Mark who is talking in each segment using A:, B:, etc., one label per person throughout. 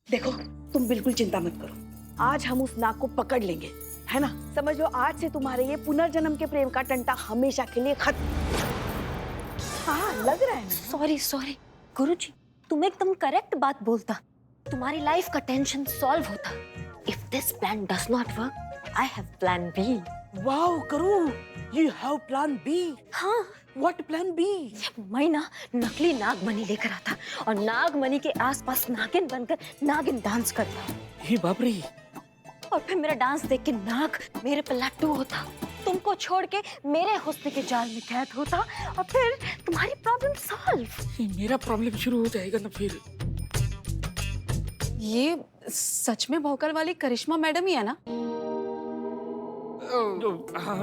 A: देखो, तुम बिल्कुल चिंता मत करो, आज हम उस नाग को पकड़ लेंगे, है ना? समझ लो आज से तुम्हारे ये पुनर्जन्म के प्रेम का टंटा हमेशा के लिए खत्म। हाँ, लग रहा है ना?
B: सॉरी सॉरी गुरुजी, तुम एकदम करेक्ट बात बोलता, तुम्हारी लाइफ का टेंशन सॉल्व होता। If this plan does not work, I have plan B.
A: Wow करू, यू हैव प्लान बी।
B: हाँ,
A: व्हाट प्लान बी?
B: मैं ना नकली नागमणि लेकर आता और नागमणि के आसपास नागिन बनकर नागिन डांस करता,
A: हे बाप रे।
B: और फिर मेरा डांस देख के नाग मेरे पे लट्टू होता, तुमको छोड़ के मेरे हुस्न के जाल में कैद होता, और फिर तुम्हारी प्रॉब्लम सॉल्व।
A: ये मेरा प्रॉब्लम शुरू हो जाएगा ना फिर।
C: ये सच में भौकल वाली करिश्मा मैडम ही है ना?
A: हाँ,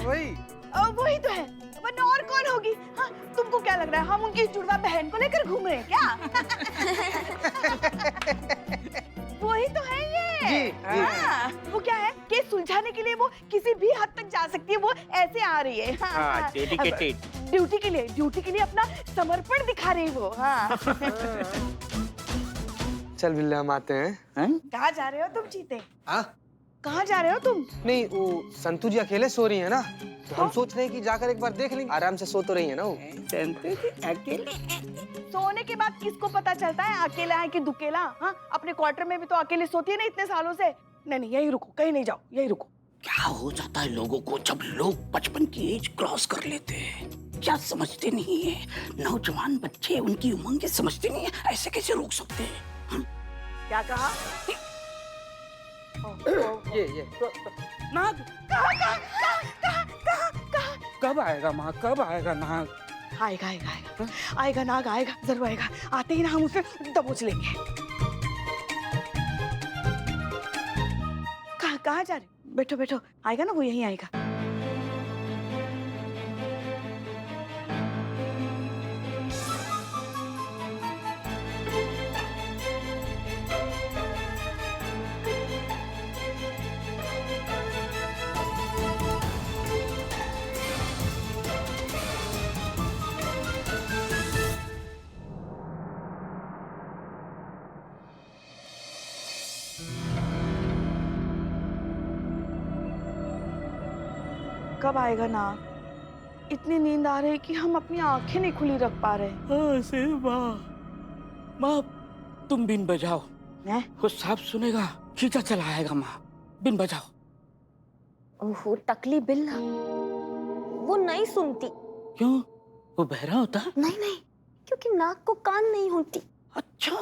D: वही।
A: वही तो है, वरना और कौन होगी? हाँ, तुमको क्या लग रहा है हम उनकी जुड़वा बहन को लेकर घूम रहे हैं क्या? वही तो है ये।
D: जी, जी।
A: हाँ, वो क्या है कि सुलझाने के लिए वो किसी भी हद तक जा सकती है, वो ऐसे आ रही है।
D: हाँ, dedicated।
A: ड्यूटी के लिए अपना समर्पण दिखा रही है वो। हाँ।
D: चल बिल्ले हम आते हैं।
A: कहाँ जा रहे हो तुम चीते?
D: हाँ?
A: कहाँ जा रहे हो तुम?
D: नहीं, वो संतू जी अकेले सो रही है ना, तो हम सोच रहे हैं कि जाकर एक बार देख लेंगे। आराम से सो तो रही है ना वो।
A: संतू जी अकेले? सोने के बाद किसको पता चलता है अकेला है कि दुकेला? हाँ, अपने क्वार्टर में भी तो अकेले सोती है ना इतने सालों से। नहीं, यहीं रुको, कहीं नहीं जाओ, यहीं रुको।
E: क्या हो जाता है लोगों को जब लोग 55 की एज क्रॉस कर लेते हैं? क्या समझते नहीं है? नौजवान बच्चे उनकी उमंगें समझते नहीं है, ऐसे कैसे रोक सकते हैं?
A: क्या कहा?
D: ये
E: नाग
A: कब आएगा माँ, कब आएगा नाग? आएगा नाग, आएगा, जरूर आएगा। आते ही ना हम उसे दबोच लेंगे। कहाँ जा रहे? बैठो बैठो, आएगा ना वो, यहीं आएगा। कब आएगा नाग? इतनी नींद आ रही है कि हम अपनी आंखें नहीं खुली रख पा रहे।
E: माँ तुम बिन बजाओ,
A: हैं?
E: वो साफ सुनेगा, खींचा चला आएगा। माँ बिन बजाओ।
B: ओहो टकली बिल्ला, वो नहीं सुनती।
E: क्यों, वो बहरा होता है?
B: नहीं नहीं, क्योंकि नाग को कान नहीं होती।
E: अच्छा,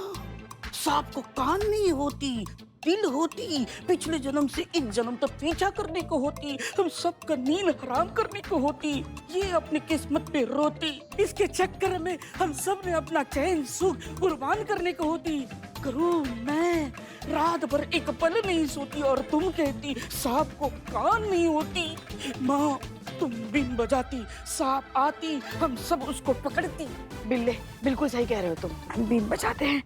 E: सांप को कान नहीं होती, दिल होती। पिछले जन्म से इस जन्म तक पीछा करने को होती, हम सबका नींद हराम करने को होती, ये अपनी किस्मत पे रोती। इसके चक्कर में हम सब ने अपना चैन सुख कुर्बान करने को होती। करूं मैं रात भर एक पल नहीं सोती और तुम कहती सांप को कान नहीं होती। माँ तुम बिन बजाती, सांप आती, हम सब उसको पकड़ती।
A: बिल्ले, बिल्कुल सही कह रहे हो तुम, हम बीन बजाते हैं।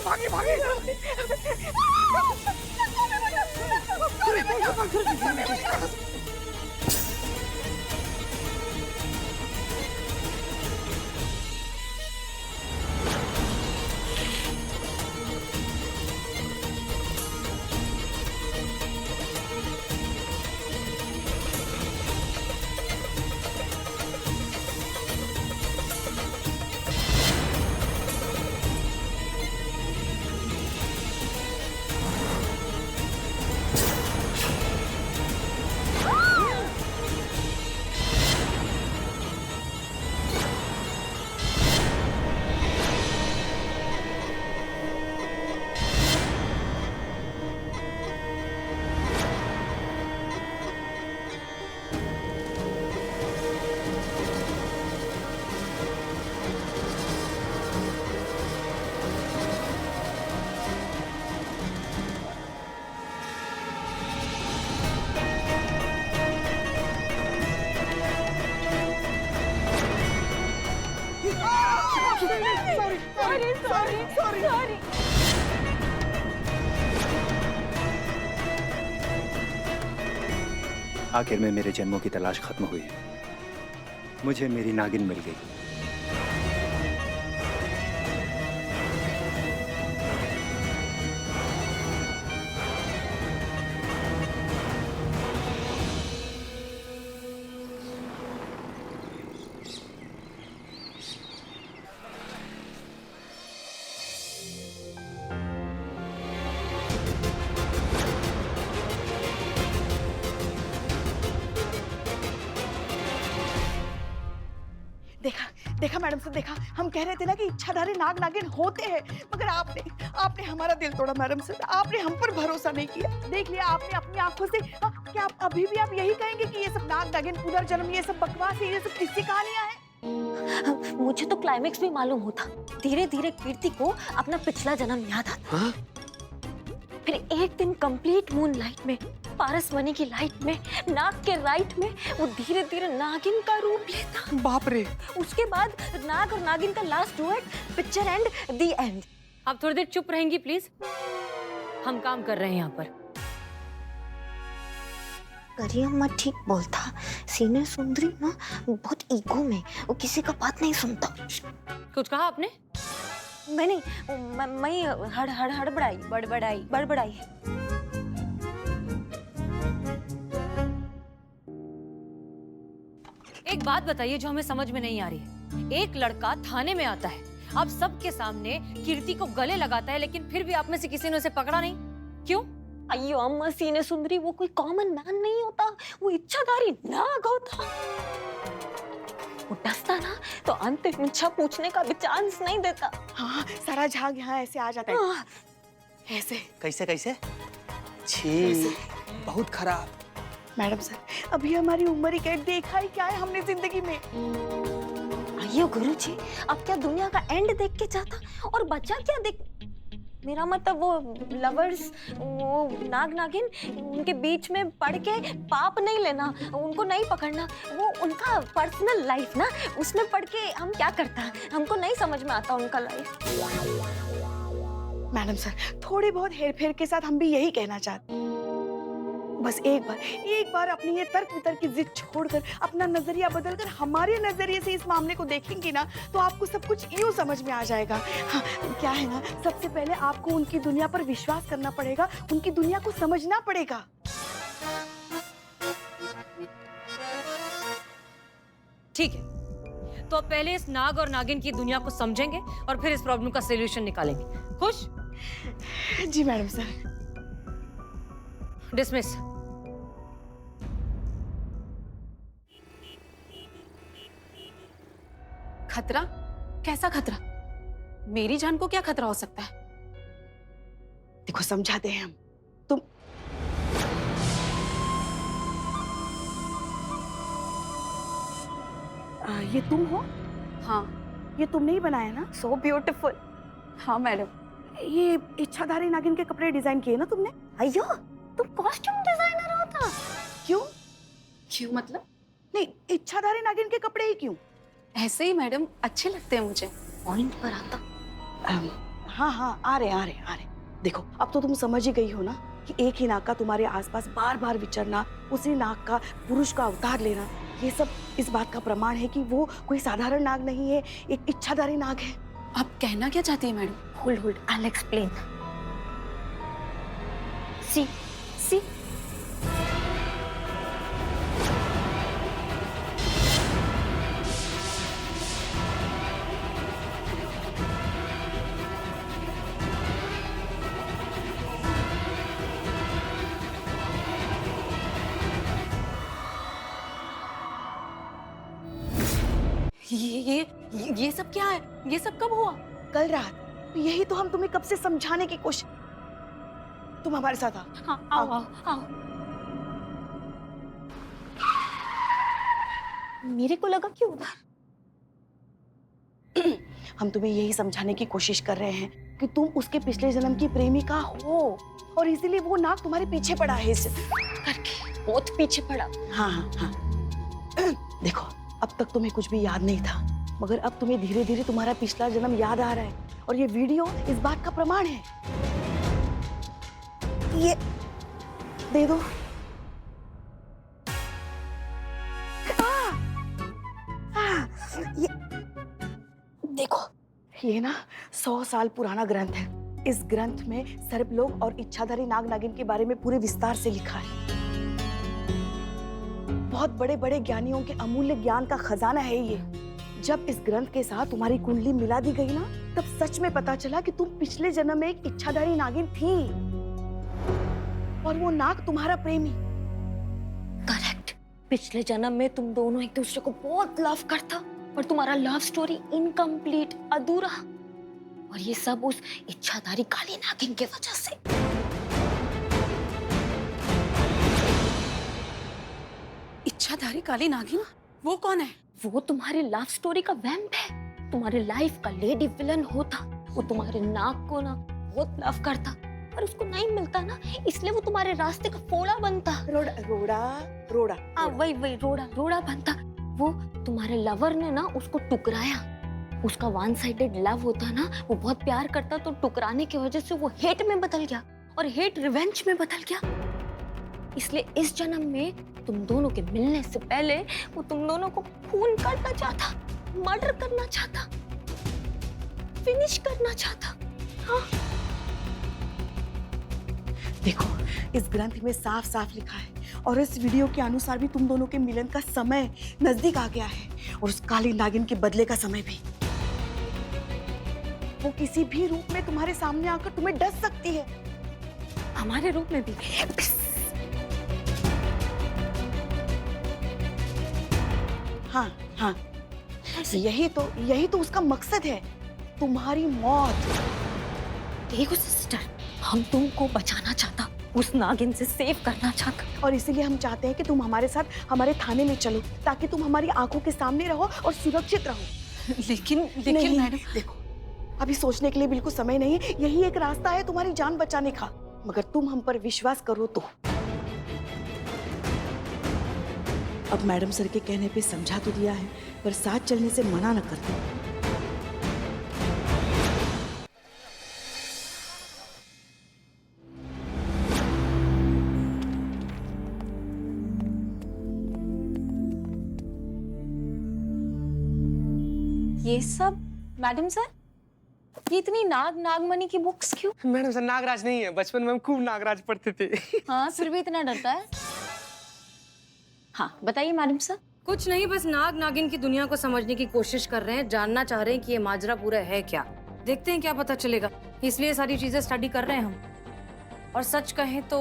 E: भागे भागे
B: सॉरी सॉरी।
F: आखिर में मेरे जन्मों की तलाश खत्म हुई। मुझे मेरी नागिन मिल गई।
A: देखा देखा मैडम साहब, देखा, हम कह रहे थे ना कि इच्छाधारी नाग नागिन होते हैं, मगर आपने हमारा दिल तोड़ा मैडम साहब। आपने हम पर भरोसा नहीं किया। देख लिया आपने अपनी आंखों से। क्या आप अभी भी आप यही कहेंगे कि ये सब नाग नागिन पुनर्जन्म ये सब बकवास है, ये सब किस्सी कहानियां हैं?
B: मुझे तो क्लाइमेक्स भी मालूम होता। धीरे धीरे कीर्ति को अपना पिछला जन्म याद आता।
D: हाँ?
B: फिर एक दिन कंप्लीट मून लाइट में, पारस मणि की लाइट में, नाग के राइट में वो धीरे धीरे नागिन का रूप लेता।
D: बाप रे।
B: उसके बाद नाग और नागिन का last duet, picture and the end.
G: आप थोड़ी देर चुप रहेंगी प्लीज? हम काम कर रहे हैं यहाँ पर।
B: करियम्मा ठीक बोलता। सीने सुंदरी ना बहुत ईगो में, वो किसी का बात नहीं सुनता।
G: कुछ कहा आपने?
B: मैं नहीं, मैं बड़बड़ाई।
G: एक बात बताइए जो हमें समझ में नहीं आ रही है। एक लड़का थाने में आता है, आप सबके सामने कीर्ति को गले लगाता है, लेकिन फिर भी आप में से किसी ने उसे पकड़ा नहीं, क्यों?
B: अयो अम्मा, सीने सुंदरी वो कोई कॉमन मैन नहीं होता, वो इच्छाधारी नाग होता। वो डसता ना तो अंतिम इच्छा पूछने का भी चांस नहीं देता।
A: हाँ, सारा झाग यहाँ ऐसे आ जाता है, ऐसे।
D: कैसे कैसे? छी, बहुत खराब।
A: मैडम सर, अभी हमारी उम्र ही क्या, देखा ही क्या है हमने जिंदगी में।
B: अयो गुरुजी, अब क्या दुनिया का एंड देख के जाता और बच्चा क्या देख? मेरा मतलब वो लवर्स, वो नाग नागिन, उनके बीच में पड़ के पाप नहीं लेना, उनको नहीं पकड़ना, वो उनका पर्सनल लाइफ ना, उसमें पड़ के हम क्या करता, हमको नहीं समझ में आता उनका लाइफ।
A: मैडम सर, थोड़ी बहुत हेरफेर के साथ हम भी यही कहना चाहते हैं। बस एक बार अपनी ये तर्क वितर्क की जिद छोड़कर अपना नजरिया बदलकर हमारे नजरिए से इस मामले को देखेंगे ना, तो आपको सब कुछ यूं समझ में आ जाएगा। हाँ, क्या है ना, सबसे पहले आपको उनकी दुनिया पर विश्वास करना पड़ेगा, उनकी दुनिया को समझना पड़ेगा।
G: ठीक है, तो अब पहले इस नाग और नागिन की दुनिया को समझेंगे और फिर इस प्रॉब्लम का सॉल्यूशन निकालेंगे। खुश?
A: जी मैडम सर।
G: डिसमिस।
C: खतरा? कैसा खतरा? मेरी जान को क्या खतरा हो सकता है?
A: देखो, समझाते हैं हम। तुम ये तुम हो?
C: हाँ।
A: ये तुमने ही बनाया ना?
B: So beautiful.
C: हाँ मैडम।
A: ये इच्छाधारी नागिन के कपड़े डिजाइन किए ना तुमने?
B: अयो, तुम कॉस्ट्यूम डिजाइनर होता?
A: क्यों?
C: क्यों मतलब?
A: नहीं, इच्छाधारी नागिन के कपड़े ही क्यों?
C: ऐसे ही मैडम, अच्छे लगते हैं मुझे।
B: पॉइंट पर आता।
A: हाँ हाँ, आ रहे। देखो, अब तो तुम समझ ही गई हो ना कि एक ही नाग का तुम्हारे आसपास बार बार विचरना, उसी नाग का पुरुष का अवतार लेना, ये सब इस बात का प्रमाण है कि वो कोई साधारण नाग नहीं है, एक इच्छाधारी नाग है।
C: आप कहना क्या चाहती है madam?
B: Hold, I'll explain. See.
C: ये सब क्या है? ये सब कब हुआ?
A: कल रात। यही तो हम तुम्हें कब से समझाने की कोशिश। तुम हमारे साथ आओ।
C: हाँ, आओ।
B: मेरे को लगा कि उधर।
A: हम तुम्हें यही समझाने की कोशिश कर रहे हैं कि तुम उसके पिछले जन्म की प्रेमिका हो और इसीलिए वो नाग तुम्हारे पीछे पड़ा है इस
B: करके बहुत पीछे पड़ा।
A: हाँ। देखो, अब तक तुम्हें कुछ भी याद नहीं था, मगर अब तुम्हें धीरे धीरे तुम्हारा पिछला जन्म याद आ रहा है और ये वीडियो इस बात का प्रमाण है। ये दे दो। ये देखो, ये ना 100 साल पुराना ग्रंथ है। इस ग्रंथ में सर्पलोक और इच्छाधारी नाग नागिन के बारे में पूरे विस्तार से लिखा है। बहुत बड़े बड़े ज्ञानियों के अमूल्य ज्ञान का खजाना है ये। जब इस ग्रंथ के साथ तुम्हारी कुंडली मिला दी गई ना, तब सच में पता चला कि तुम पिछले जन्म में एक इच्छाधारी नागिन थी और वो नाग तुम्हारा प्रेमी।
B: करेक्ट। पिछले जन्म में तुम दोनों एक दूसरे को बहुत लव करता और तुम्हारा लव स्टोरी इनकम्प्लीट, अधूरा, और ये सब उस इच्छाधारी काली नागिन की वजह से।
C: इच्छाधारी काली नागिन? वो कौन है?
B: वो तुम्हारी लव स्टोरी का वैम्प है, तुम्हारे लाइफ का लेडी विलन होता। वो तुम्हारे नाग को ना बहुत लव करता, पर उसको नहीं मिलता ना, इसलिए वो तुम्हारे रास्ते का फोड़ा बनता।
A: रोड़ा रोड़ा रोड़ा।
B: वही रोड़ा बनता। वो तुम्हारे लवर ने ना उसको टुकराया। उसका वन साइडेड लव होता ना, वो बहुत प्यार करता, तो टुकराने की वजह से वो हेट में बदल गया और हेट रिवेंज में बदल गया। इसलिए इस जन्म में तुम दोनों के मिलने से पहले वो तुम दोनों को खून करना चाहता, मर्डर करना चाहता, फिनिश करना चाहता। हाँ।
A: देखो, इस ग्रंथ में साफ साफ लिखा है और इस वीडियो के अनुसार भी तुम दोनों के मिलन का समय नजदीक आ गया है और उस काली नागिन के बदले का समय भी। वो किसी भी रूप में तुम्हारे सामने आकर तुम्हें डस सकती है।
B: हमारे रूप में भी।
A: हाँ हाँ, यही तो उसका मकसद है, तुम्हारी मौत।
B: देखो सिस्टर, हम तुमको बचाना चाहता, उस नागिन से सेव करना चाहता,
A: और इसीलिए हम चाहते हैं कि तुम हमारे साथ हमारे थाने में चलो, ताकि तुम हमारी आंखों के सामने रहो और सुरक्षित रहो।
C: लेकिन
A: नहीं,
C: मैडम,
A: देखो, अभी सोचने के लिए बिल्कुल समय नहीं है। यही एक रास्ता है तुम्हारी जान बचाने का, मगर तुम हम पर विश्वास करो तो। अब मैडम सर के कहने पे समझा तो दिया है, पर साथ चलने से मना न करते।
B: ये सब मैडम सर, ये इतनी नागमणि की बुक्स क्यों?
D: मैडम सर नागराज नहीं है, बचपन में हम खूब नागराज पढ़ते थे।
B: हाँ, फिर भी इतना डरता है। हाँ बताइए मैडम सर।
G: कुछ नहीं, बस नाग नागिन की दुनिया को समझने की कोशिश कर रहे हैं, जानना चाह रहे हैं कि ये माजरा पूरा है क्या। देखते हैं क्या पता चलेगा, इसलिए सारी चीजें स्टडी कर रहे हैं हम। और सच कहें तो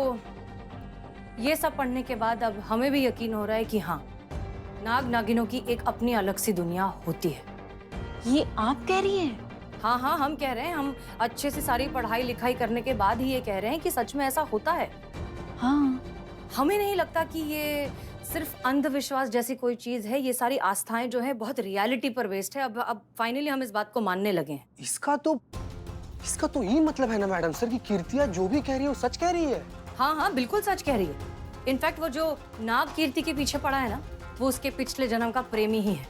G: ये सब पढ़ने के बाद अब हमें भी यकीन हो रहा है कि हाँ, नाग नागिनों की एक अपनी अलग सी दुनिया होती है।
B: ये आप कह रही हैं?
G: हाँ हाँ, हम कह रहे हैं। हम अच्छे से सारी पढ़ाई लिखाई करने के बाद ही ये कह रहे हैं कि सच में ऐसा होता है।
B: हाँ।
G: हमें नहीं लगता कि ये सिर्फ अंधविश्वास जैसी कोई चीज है। ये सारी आस्थाएं जो है बहुत रियलिटी पर बेस्ड है। अब फाइनली हम इस बात को मानने लगे हैं।
D: इसका तो यही मतलब है ना मैडम सर कि कीर्तिया जो भी कह रही है वो सच कह रही है।
G: हाँ हाँ, बिल्कुल सच कह रही है। इनफैक्ट वो जो नाग कीर्ति के पीछे पड़ा है ना, वो उसके पिछले जन्म का प्रेमी ही है।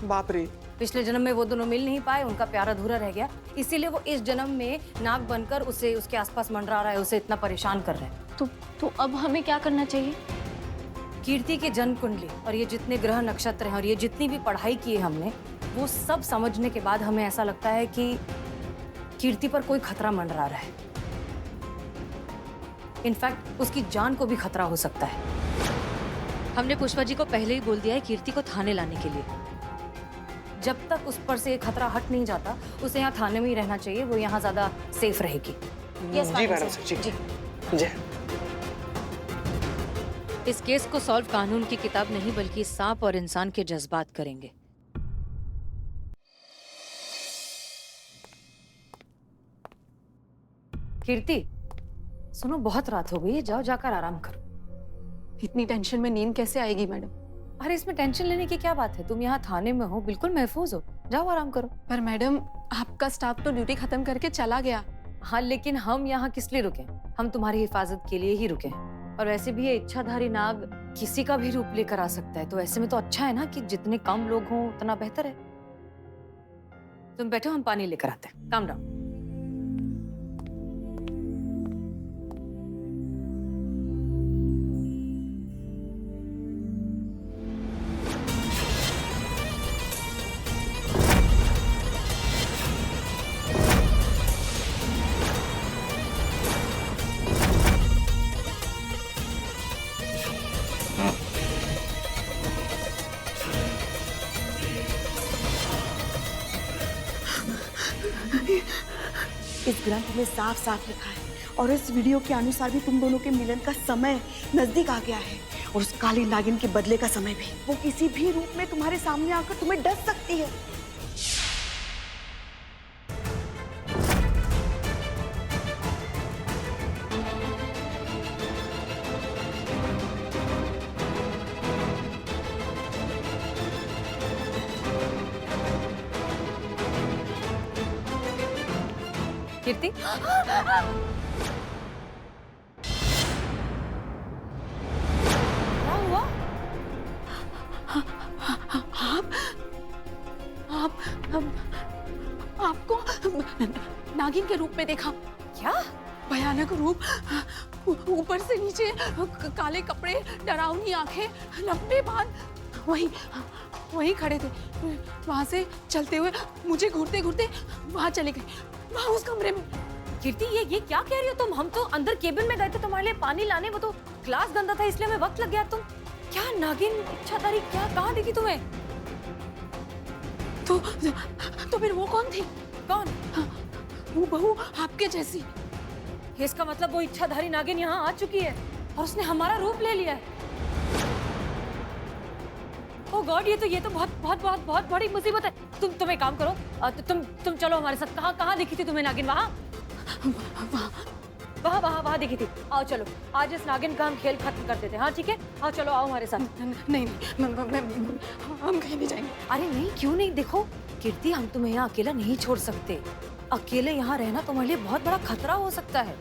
D: बाप रे।
G: पिछले जन्म में वो दोनों मिल नहीं पाए, उनका प्यार अधूरा रह गया, इसीलिए वो इस जन्म में नाग बनकर उसे उसके आसपास मंडरा रहा है, उसे इतना परेशान कर रहा है।
B: तो अब हमें क्या करना चाहिए?
G: कीर्ति के जन्म कुंडली और ये जितने ग्रह नक्षत्र हैं और ये जितनी भी पढ़ाई की है हमने, वो सब समझने के बाद हमें ऐसा लगता है कि कीर्ति पर कोई खतरा मंडरा रहा है। इनफैक्ट उसकी जान को भी खतरा हो सकता है।
H: हमने पुष्पा जी को पहले ही बोल दिया है कीर्ति को थाने लाने के लिए।
G: जब तक उस पर से ये खतरा हट नहीं जाता, उसे यहाँ थाने में ही रहना चाहिए, वो यहाँ ज्यादा सेफ रहेगी।
D: जी मैडम सर, जी जी।
H: इस केस को सॉल्व कानून की किताब नहीं बल्कि सांप और इंसान के जज्बात करेंगे।
G: कीर्ति, सुनो, बहुत रात हो गई है, जाओ जाकर आराम करो।
C: इतनी टेंशन में नींद कैसे आएगी मैडम?
G: अरे इसमें टेंशन लेने की क्या बात है, तुम यहाँ थाने में हो, बिल्कुल महफूज हो, जाओ आराम करो।
C: पर मैडम, आपका स्टाफ तो ड्यूटी खत्म करके चला गया।
G: हाँ, लेकिन हम यहाँ किस लिए रुके? हम तुम्हारी हिफाजत के लिए ही रुके हैं। और वैसे भी ये इच्छाधारी नाग किसी का भी रूप लेकर आ सकता है, तो ऐसे में तो अच्छा है ना कि जितने कम लोग हों उतना बेहतर है। तुम बैठो, हम पानी लेकर आते हैं। Calm down.
A: इस ग्रंथ में साफ साफ लिखा है और इस वीडियो के अनुसार भी तुम दोनों के मिलन का समय नजदीक आ गया है और उस काली नागिन के बदले का समय भी। वो किसी भी रूप में तुम्हारे सामने आकर तुम्हें डस सकती है।
G: कीर्ति, क्या हुआ?
C: आपको नागिन के रूप में देखा।
G: क्या?
C: भयानक रूप, ऊपर से नीचे काले कपड़े, डरावनी आंखें, लंबे बाल, वहीं खड़े थे। वहां से चलते हुए मुझे घूरते घूरते वहां चले गए, वहां उस कमरे में।
G: कीर्ति, ये क्या कह रही हो तुम? हम तो अंदर केबिन में गए थे तुम्हारे लिए पानी लाने, वो तो ग्लास गंदा था इसलिए हमें वक्त लग गया। तुम क्या नागिन इच्छाधारी क्या कहाँ दिखी तुम्हें?
C: तो फिर वो कौन थी?
G: कौन?
C: वो बहू आपके जैसी।
G: इसका मतलब वो इच्छाधारी नागिन यहाँ आ चुकी है और उसने हमारा रूप ले लिया है। ओह गॉड, ये तो बहुत बड़ी मुसीबत है। तुम एक काम करो, तुम चलो हमारे साथ। कहाँ दिखी थी तुम्हें नागिन? वहाँ दिखी थी। आओ चलो, आज इस नागिन का हम खेल खत्म कर देते हैं। हाँ ठीक है, आओ चलो, आओ हमारे साथ।
C: नहीं, हम कहीं नहीं जाएंगे।
G: अरे नहीं, क्यों नहीं? देखो कीर्ति, हम तुम्हें यहाँ अकेला नहीं छोड़ सकते। अकेले यहाँ रहना तुम्हारे लिए बहुत बड़ा खतरा हो सकता है।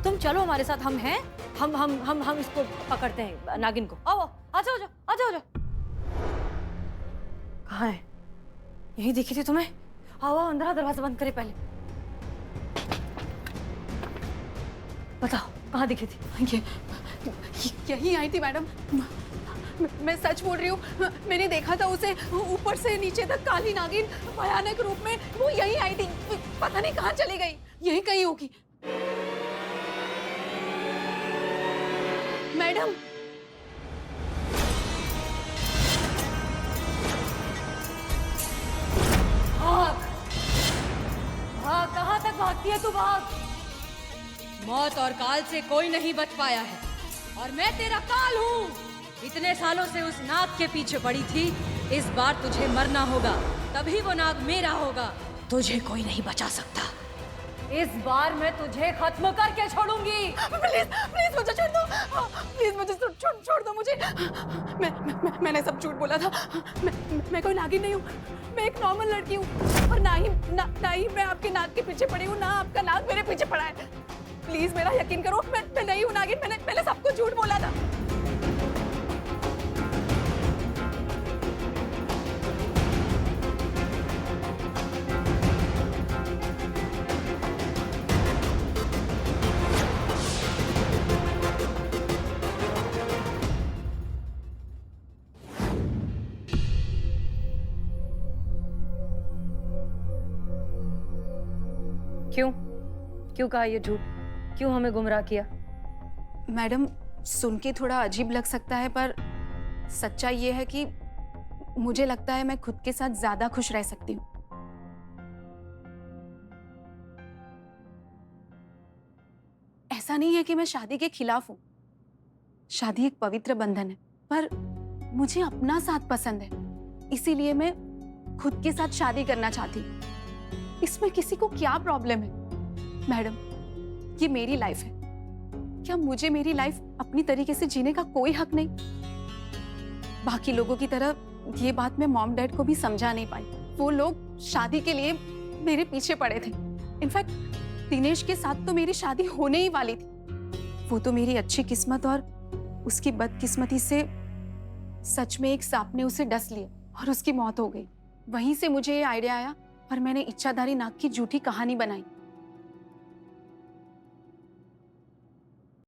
G: तुम चलो हमारे साथ, हम हैं। हम इसको पकड़ते हैं, नागिन को। आओ, आ जाओ। कहाँ है? यही दिखी थी तुम्हें? आओ अंदर, दरवाजा बंद करे पहले। बताओ कहाँ दिखी थी?
C: यही आई थी मैडम। मैं सच बोल रही हूँ, मैंने देखा था उसे ऊपर से नीचे तक काली नागिन भयानक रूप में। वो यही आई थी, पता नहीं कहाँ चली गई। यही कहीं होगी मैडम।
G: भाग, कहाँ तक भागती है तू? भाग।
H: मौत और काल से कोई नहीं बच पाया है और मैं तेरा काल हूँ। इतने सालों से उस नाग के पीछे पड़ी थी, इस बार तुझे मरना होगा, तभी वो नाग मेरा होगा। तुझे कोई नहीं बचा सकता।
G: इस बार मैं तुझे खत्म करके छोड़ूंगी।
C: प्लीज मुझे छोड़ दो। प्लीज मुझे छोड़ दो मुझे। मैंने सब झूठ बोला था। मैं कोई नागिन नहीं हूँ, मैं एक नॉर्मल लड़की हूँ। और ना ही मैं आपके नाग के पीछे पड़ी हूँ, ना आपका नाग मेरे पीछे पड़ा है। प्लीज मेरा यकीन करो, मैं नहीं हूँ नागिन। मैंने सबको झूठ बोला था।
G: क्यों कहा ये झूठ? क्यों हमें गुमराह किया?
C: मैडम, सुन के थोड़ा अजीब लग सकता है, पर सच्चाई ये है कि मुझे लगता है मैं खुद के साथ ज्यादा खुश रह सकती हूँ। ऐसा नहीं है कि मैं शादी के खिलाफ हूँ। शादी एक पवित्र बंधन है, पर मुझे अपना साथ पसंद है, इसीलिए मैं खुद के साथ शादी करना चाहती हूँ। इसमें किसी को क्या प्रॉब्लम है? मैडम, ये मेरी लाइफ है। क्या मुझे मेरी लाइफ अपनी तरीके से जीने का कोई हक नहीं? बाकी लोगों की तरह ये बात मैं मॉम डैड को भी समझा नहीं पाई। वो लोग शादी के लिए मेरे पीछे पड़े थे। इनफैक्ट दिनेश के साथ तो मेरी शादी होने ही वाली थी। वो तो मेरी अच्छी किस्मत और उसकी बदकिस्मती से सच में एक सांप ने उसे डस लिया और उसकी मौत हो गई। वहीं से मुझे ये आइडिया आया और मैंने इच्छाधारी नाग की झूठी कहानी बनाई।